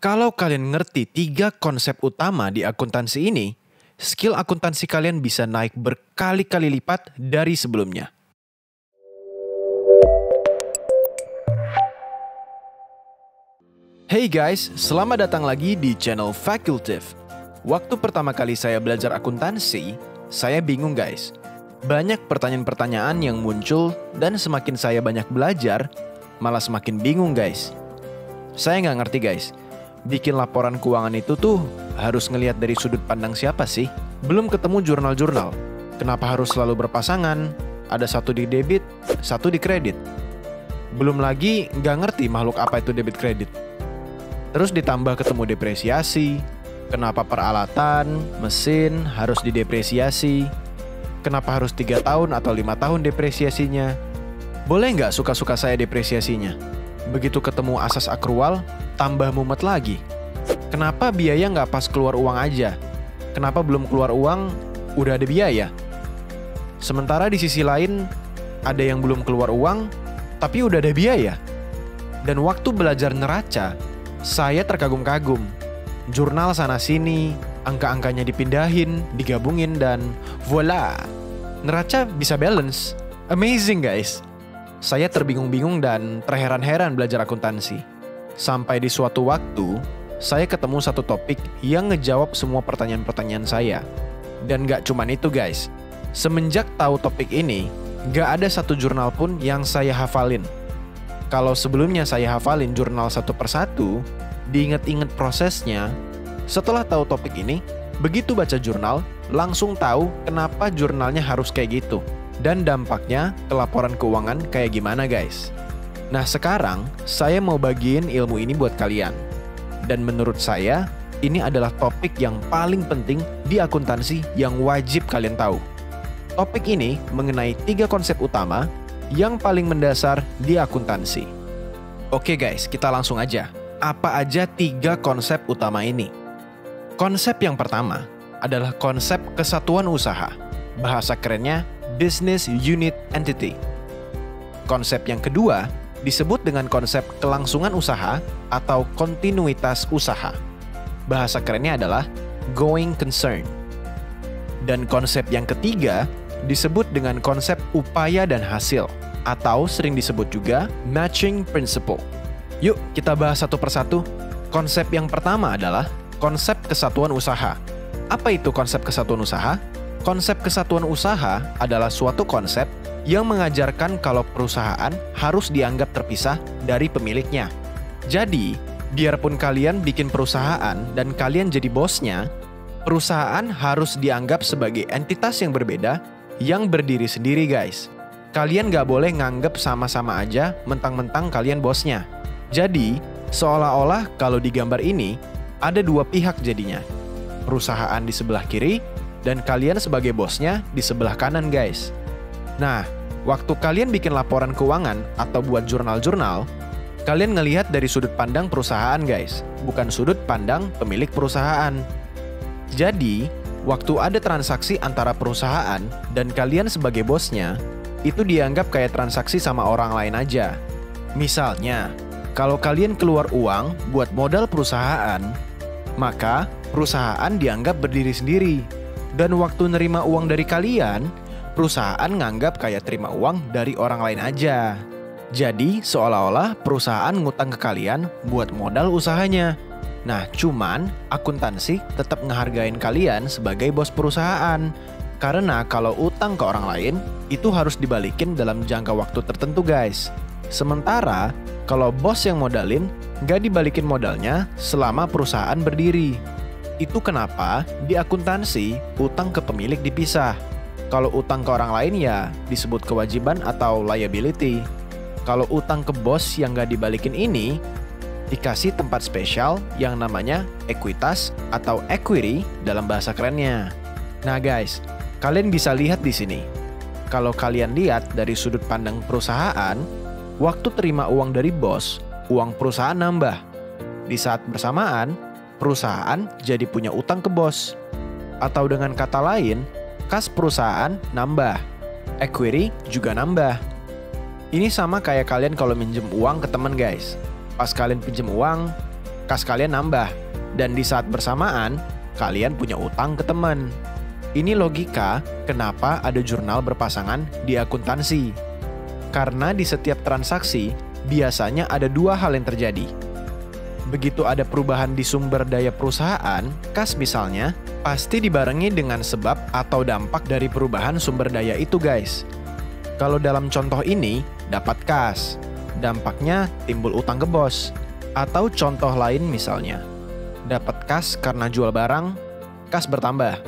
Kalau kalian ngerti 3 konsep utama di akuntansi ini, skill akuntansi kalian bisa naik berkali-kali lipat dari sebelumnya. Hey guys, selamat datang lagi di channel Facultive. Waktu pertama kali saya belajar akuntansi, saya bingung guys. Banyak pertanyaan-pertanyaan yang muncul dan semakin saya banyak belajar, malah semakin bingung guys. Saya nggak ngerti guys. Bikin laporan keuangan itu tuh harus ngelihat dari sudut pandang siapa sih? Belum ketemu jurnal-jurnal. Kenapa harus selalu berpasangan? Ada satu di debit, satu di kredit. Belum lagi nggak ngerti makhluk apa itu debit kredit. Terus ditambah ketemu depresiasi. Kenapa peralatan, mesin harus didepresiasi? Kenapa harus 3 tahun atau 5 tahun depresiasinya? Boleh nggak suka-suka saya depresiasinya? Begitu ketemu asas akrual, tambah mumet lagi. Kenapa biaya nggak pas keluar uang aja? Kenapa belum keluar uang, udah ada biaya? Sementara di sisi lain, ada yang belum keluar uang, tapi udah ada biaya. Dan waktu belajar neraca, saya terkagum-kagum. Jurnal sana-sini, angka-angkanya dipindahin, digabungin, dan voila! Neraca bisa balance. Amazing guys! Saya terbingung-bingung dan terheran-heran belajar akuntansi. Sampai di suatu waktu, saya ketemu satu topik yang ngejawab semua pertanyaan-pertanyaan saya. Dan gak cuman itu guys. Semenjak tahu topik ini, gak ada satu jurnal pun yang saya hafalin. Kalau sebelumnya saya hafalin jurnal satu persatu, diinget-inget prosesnya, setelah tahu topik ini, begitu baca jurnal, langsung tahu kenapa jurnalnya harus kayak gitu. Dan dampaknya ke laporan keuangan kayak gimana guys. Nah sekarang saya mau bagiin ilmu ini buat kalian. Dan menurut saya ini adalah topik yang paling penting di akuntansi yang wajib kalian tahu. Topik ini mengenai 3 konsep utama yang paling mendasar di akuntansi. Oke guys, kita langsung aja. Apa aja 3 konsep utama ini? Konsep yang pertama adalah konsep kesatuan usaha. Bahasa kerennya Business Unit Entity. Konsep yang kedua disebut dengan konsep kelangsungan usaha atau kontinuitas usaha. Bahasa kerennya adalah going concern. Dan konsep yang ketiga disebut dengan konsep upaya dan hasil atau sering disebut juga matching principle. Yuk kita bahas satu persatu. Konsep yang pertama adalah konsep kesatuan usaha. Apa itu konsep kesatuan usaha? Konsep kesatuan usaha adalah suatu konsep yang mengajarkan kalau perusahaan harus dianggap terpisah dari pemiliknya. Jadi, biarpun kalian bikin perusahaan dan kalian jadi bosnya, perusahaan harus dianggap sebagai entitas yang berbeda yang berdiri sendiri guys. Kalian gak boleh nganggep sama-sama aja mentang-mentang kalian bosnya. Jadi, seolah-olah kalau di gambar ini, ada 2 pihak jadinya. Perusahaan di sebelah kiri, dan kalian sebagai bosnya di sebelah kanan guys. Nah, waktu kalian bikin laporan keuangan atau buat jurnal-jurnal, kalian ngelihat dari sudut pandang perusahaan guys, bukan sudut pandang pemilik perusahaan. Jadi, waktu ada transaksi antara perusahaan dan kalian sebagai bosnya, itu dianggap kayak transaksi sama orang lain aja. Misalnya, kalau kalian keluar uang buat modal perusahaan, maka perusahaan dianggap berdiri sendiri. Dan waktu nerima uang dari kalian, perusahaan nganggap kayak terima uang dari orang lain aja. Jadi seolah-olah perusahaan ngutang ke kalian buat modal usahanya. Nah cuman akuntansi tetap ngehargain kalian sebagai bos perusahaan. Karena kalau utang ke orang lain, itu harus dibalikin dalam jangka waktu tertentu guys. Sementara kalau bos yang modalin, nggak dibalikin modalnya selama perusahaan berdiri. Itu kenapa di akuntansi utang ke pemilik dipisah. Kalau utang ke orang lain ya disebut kewajiban atau liability. Kalau utang ke bos yang gak dibalikin ini, dikasih tempat spesial yang namanya ekuitas atau equity dalam bahasa kerennya. Nah guys, kalian bisa lihat di sini. Kalau kalian lihat dari sudut pandang perusahaan, waktu terima uang dari bos, uang perusahaan nambah. Di saat bersamaan, perusahaan jadi punya utang ke bos. Atau dengan kata lain, kas perusahaan nambah, equity juga nambah. Ini sama kayak kalian kalau minjem uang ke teman guys. Pas kalian pinjem uang, kas kalian nambah. Dan di saat bersamaan, kalian punya utang ke teman. Ini logika kenapa ada jurnal berpasangan di akuntansi. Karena di setiap transaksi, biasanya ada dua hal yang terjadi. Begitu ada perubahan di sumber daya perusahaan, kas misalnya, pasti dibarengi dengan sebab atau dampak dari perubahan sumber daya itu guys. Kalau dalam contoh ini, dapat kas, dampaknya timbul utang ke bos. Atau contoh lain misalnya, dapat kas karena jual barang, kas bertambah,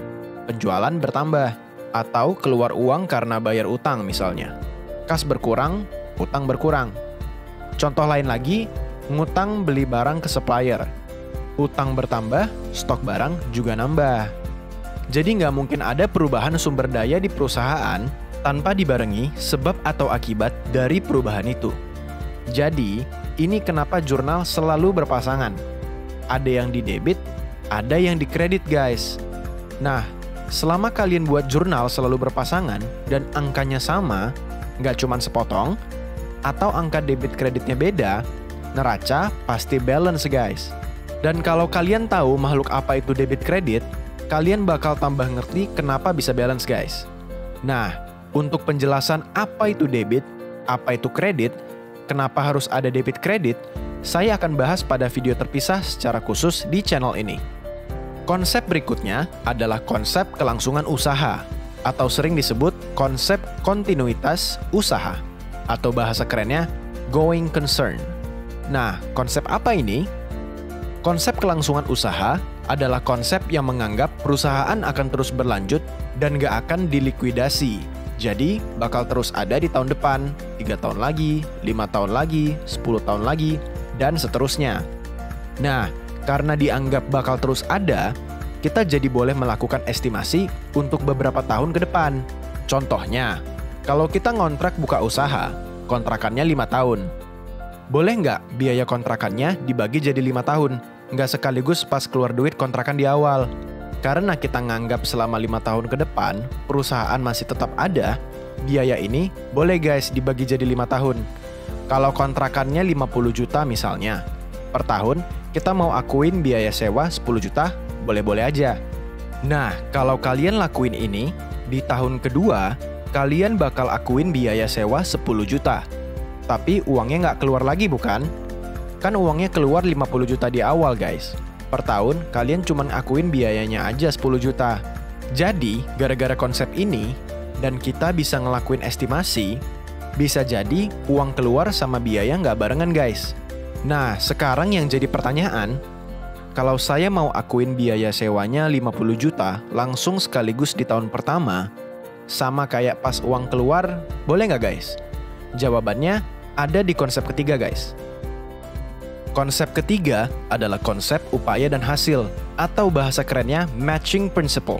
penjualan bertambah, atau keluar uang karena bayar utang misalnya. Kas berkurang, utang berkurang. Contoh lain lagi, ngutang beli barang ke supplier. Utang bertambah, stok barang juga nambah. Jadi nggak mungkin ada perubahan sumber daya di perusahaan tanpa dibarengi sebab atau akibat dari perubahan itu. Jadi, ini kenapa jurnal selalu berpasangan. Ada yang di debit, ada yang di kredit guys. Nah, selama kalian buat jurnal selalu berpasangan dan angkanya sama, nggak cuma sepotong, atau angka debit kreditnya beda, neraca pasti balance guys. Dan kalau kalian tahu makhluk apa itu debit kredit, kalian bakal tambah ngerti kenapa bisa balance guys. Nah, untuk penjelasan apa itu debit, apa itu kredit, kenapa harus ada debit kredit, saya akan bahas pada video terpisah secara khusus di channel ini. Konsep berikutnya adalah konsep kelangsungan usaha, atau sering disebut konsep kontinuitas usaha, atau bahasa kerennya going concern. Nah, konsep apa ini? Konsep kelangsungan usaha adalah konsep yang menganggap perusahaan akan terus berlanjut dan gak akan dilikuidasi. Jadi, bakal terus ada di tahun depan, 3 tahun lagi, 5 tahun lagi, 10 tahun lagi, dan seterusnya. Nah, karena dianggap bakal terus ada, kita jadi boleh melakukan estimasi untuk beberapa tahun ke depan. Contohnya, kalau kita ngontrak buka usaha, kontrakannya 5 tahun. Boleh nggak biaya kontrakannya dibagi jadi 5 tahun? Nggak sekaligus pas keluar duit kontrakan di awal. Karena kita nganggap selama 5 tahun ke depan, perusahaan masih tetap ada, biaya ini boleh guys dibagi jadi 5 tahun. Kalau kontrakannya 50 juta misalnya, per tahun kita mau akuin biaya sewa 10 juta, boleh-boleh aja. Nah, kalau kalian lakuin ini, di tahun kedua, kalian bakal akuin biaya sewa 10 juta. Tapi uangnya nggak keluar lagi bukan? Kan uangnya keluar 50 juta di awal guys. Per tahun, kalian cuma akuin biayanya aja 10 juta. Jadi, gara-gara konsep ini, dan kita bisa ngelakuin estimasi, bisa jadi uang keluar sama biaya nggak barengan guys. Nah, sekarang yang jadi pertanyaan, kalau saya mau akuin biaya sewanya 50 juta langsung sekaligus di tahun pertama, sama kayak pas uang keluar, boleh nggak guys? Jawabannya ada di konsep ketiga guys. Konsep ketiga adalah konsep upaya dan hasil, atau bahasa kerennya matching principle.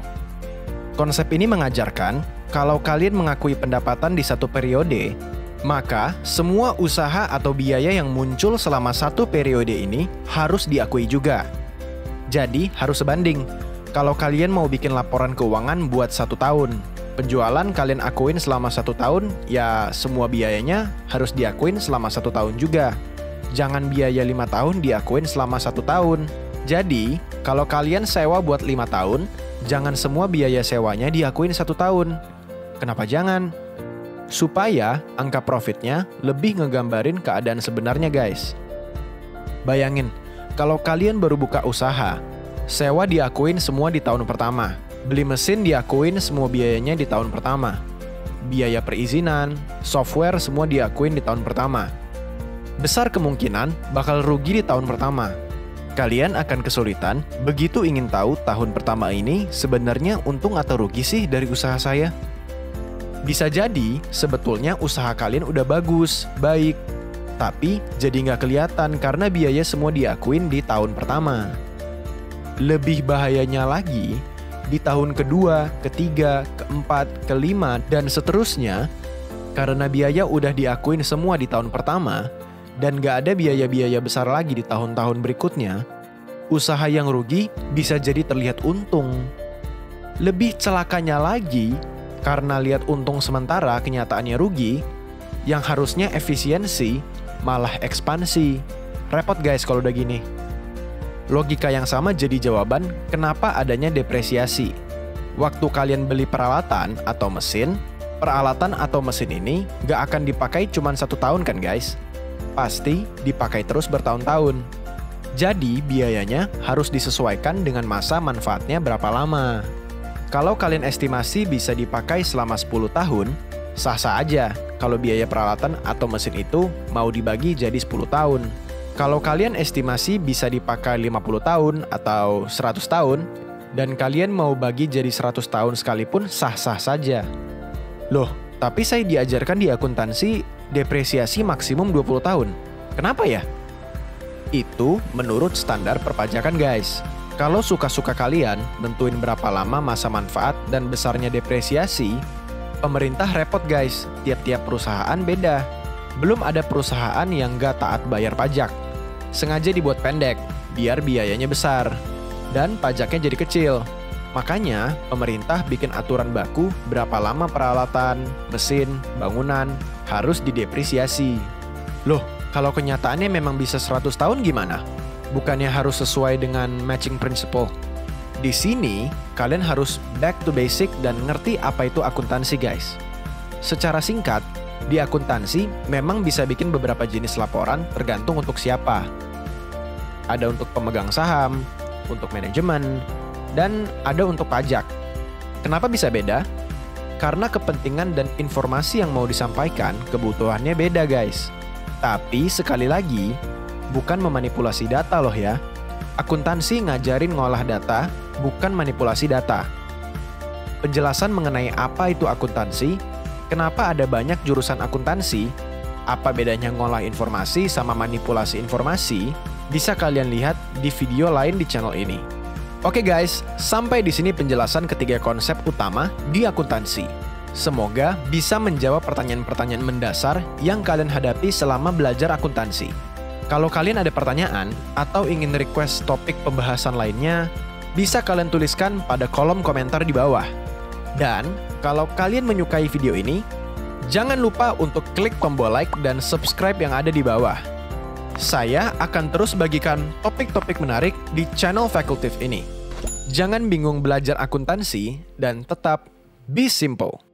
Konsep ini mengajarkan kalau kalian mengakui pendapatan di satu periode, maka semua usaha atau biaya yang muncul selama satu periode ini harus diakui juga. Jadi harus sebanding. Kalau kalian mau bikin laporan keuangan buat 1 tahun, penjualan kalian akuin selama 1 tahun, ya semua biayanya harus diakuin selama 1 tahun juga. Jangan biaya 5 tahun diakuin selama 1 tahun. Jadi, kalau kalian sewa buat 5 tahun, jangan semua biaya sewanya diakuin 1 tahun. Kenapa jangan? Supaya angka profitnya lebih ngegambarin keadaan sebenarnya guys. Bayangin, kalau kalian baru buka usaha, sewa diakuin semua di tahun pertama. Beli mesin diakuin semua biayanya di tahun pertama. Biaya perizinan, software semua diakuin di tahun pertama. Besar kemungkinan bakal rugi di tahun pertama. Kalian akan kesulitan begitu ingin tahu tahun pertama ini sebenarnya untung atau rugi sih dari usaha saya. Bisa jadi sebetulnya usaha kalian udah bagus, baik, tapi jadi nggak kelihatan karena biaya semua diakuin di tahun pertama. Lebih bahayanya lagi, di tahun kedua, ketiga, keempat, kelima, dan seterusnya, karena biaya udah diakuin semua di tahun pertama, dan gak ada biaya-biaya besar lagi di tahun-tahun berikutnya, usaha yang rugi bisa jadi terlihat untung. Lebih celakanya lagi, karena lihat untung sementara kenyataannya rugi, yang harusnya efisiensi malah ekspansi. Repot guys kalau udah gini. Logika yang sama jadi jawaban kenapa adanya depresiasi. Waktu kalian beli peralatan atau mesin ini gak akan dipakai cuma 1 tahun kan guys? Pasti dipakai terus bertahun-tahun. Jadi biayanya harus disesuaikan dengan masa manfaatnya berapa lama. Kalau kalian estimasi bisa dipakai selama 10 tahun, sah-sah aja kalau biaya peralatan atau mesin itu mau dibagi jadi 10 tahun. Kalau kalian estimasi bisa dipakai 50 tahun atau 100 tahun, dan kalian mau bagi jadi 100 tahun sekalipun sah-sah saja. Loh, tapi saya diajarkan di akuntansi depresiasi maksimum 20 tahun. Kenapa ya? Itu menurut standar perpajakan guys. Kalau suka-suka kalian nentuin berapa lama masa manfaat dan besarnya depresiasi, pemerintah repot guys, tiap-tiap perusahaan beda. Belum ada perusahaan yang gak taat bayar pajak. Sengaja dibuat pendek, biar biayanya besar. Dan pajaknya jadi kecil. Makanya pemerintah bikin aturan baku berapa lama peralatan, mesin, bangunan harus didepresiasi. Loh, kalau kenyataannya memang bisa 100 tahun gimana? Bukannya harus sesuai dengan matching principle? Di sini, kalian harus back to basic dan ngerti apa itu akuntansi guys. Secara singkat, di akuntansi memang bisa bikin beberapa jenis laporan tergantung untuk siapa. Ada untuk pemegang saham, untuk manajemen, dan ada untuk pajak. Kenapa bisa beda? Karena kepentingan dan informasi yang mau disampaikan kebutuhannya beda guys. Tapi sekali lagi, bukan memanipulasi data loh ya. Akuntansi ngajarin ngolah data, bukan manipulasi data. Penjelasan mengenai apa itu akuntansi, kenapa ada banyak jurusan akuntansi, apa bedanya ngolah informasi sama manipulasi informasi, bisa kalian lihat di video lain di channel ini. Oke guys, sampai di sini penjelasan ketiga konsep utama di akuntansi. Semoga bisa menjawab pertanyaan-pertanyaan mendasar yang kalian hadapi selama belajar akuntansi. Kalau kalian ada pertanyaan atau ingin request topik pembahasan lainnya, bisa kalian tuliskan pada kolom komentar di bawah. Dan kalau kalian menyukai video ini, jangan lupa untuk klik tombol like dan subscribe yang ada di bawah. Saya akan terus bagikan topik-topik menarik di channel Facultif ini. Jangan bingung belajar akuntansi dan tetap be simple.